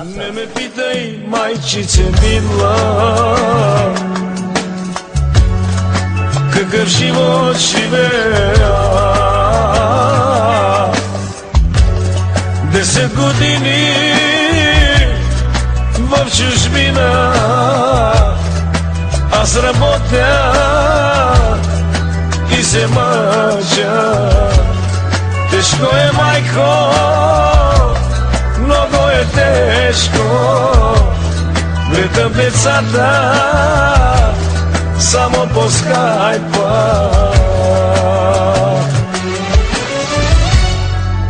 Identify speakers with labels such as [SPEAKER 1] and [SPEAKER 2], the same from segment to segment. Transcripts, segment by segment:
[SPEAKER 1] Не ме питай, майчице мила, какъв живот живея. 10 години в чужбина аз работя и се мъча. Тежко е, майко, много е тежко. Гледам децата само по скайпа.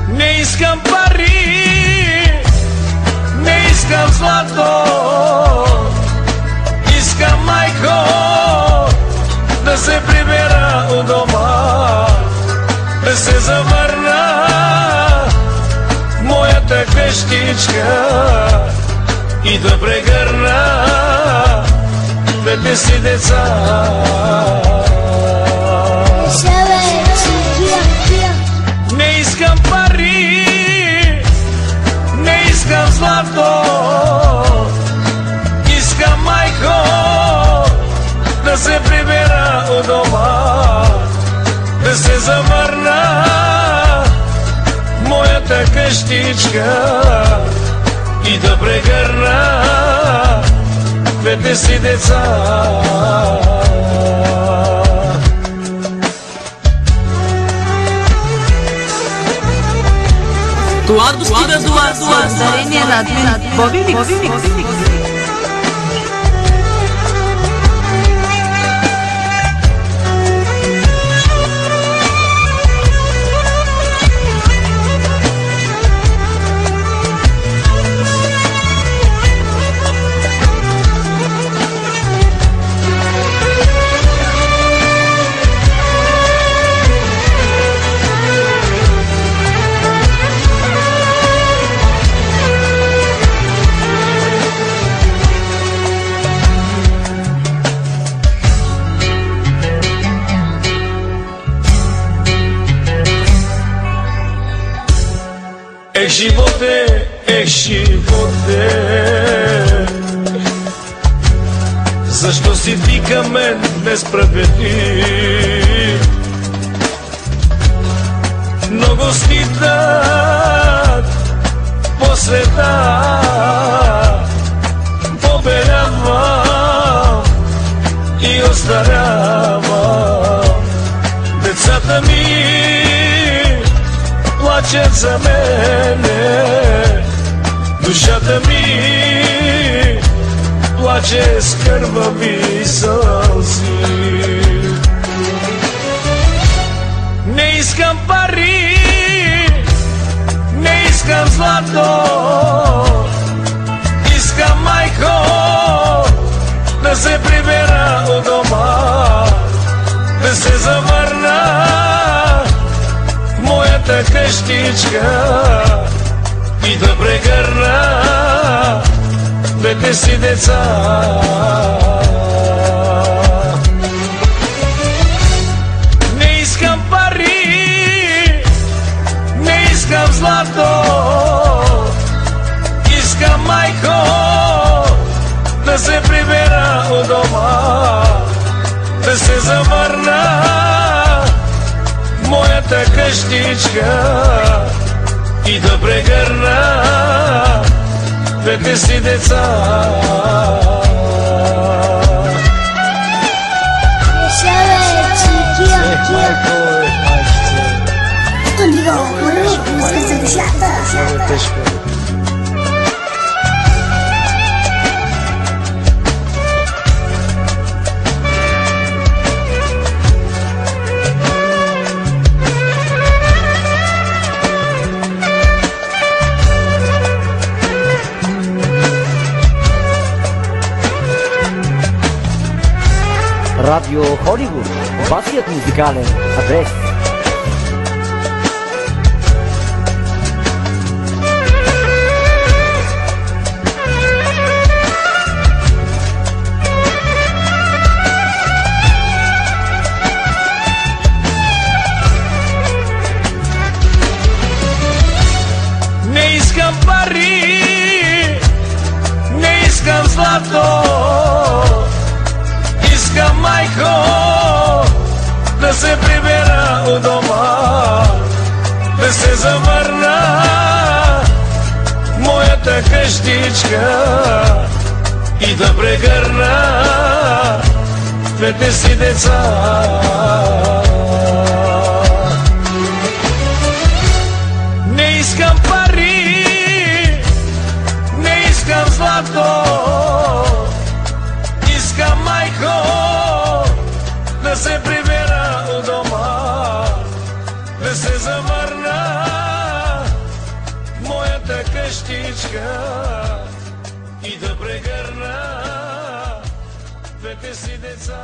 [SPEAKER 1] Не искам пари, не искам злато, искам, майко, да се прибера у дома, да се завърна моята къщичка и да прегърна двете си деца. Не искам пари, не искам злато, искам, майко, да се прибера у дома, да се завърна моята къщичка и да прегърна двете си деца.
[SPEAKER 2] Това достига до вас дарение на админ Боби Микс.
[SPEAKER 1] Ех, животе, защо си ти към мен несправедлив? Много стигнат по света, побелявам и остарявам. Децата ми плачат за мене, душата ми плаче с кървави сълзи. Не искам пари, не искам злато, искам, майко, да се прибера у дома, да се завърна моята къщичка и да прегърна двете си деца. Не искам пари, не искам злато, искам, майко, да се прибера у дома, да се завърна моята къщичка и да прегърна двете си деца.
[SPEAKER 3] Радио Холивуд, вашият музикален адрес.
[SPEAKER 1] Не искам пари, злато, искам, майко, да се прибера у дома, да се завърна моята къщичка и да прегърна двете си деца. Не искам пари, не искам злато, искам, майко, да се прибера у дома, да се завърна моята къщичка и да прегърна двете си деца.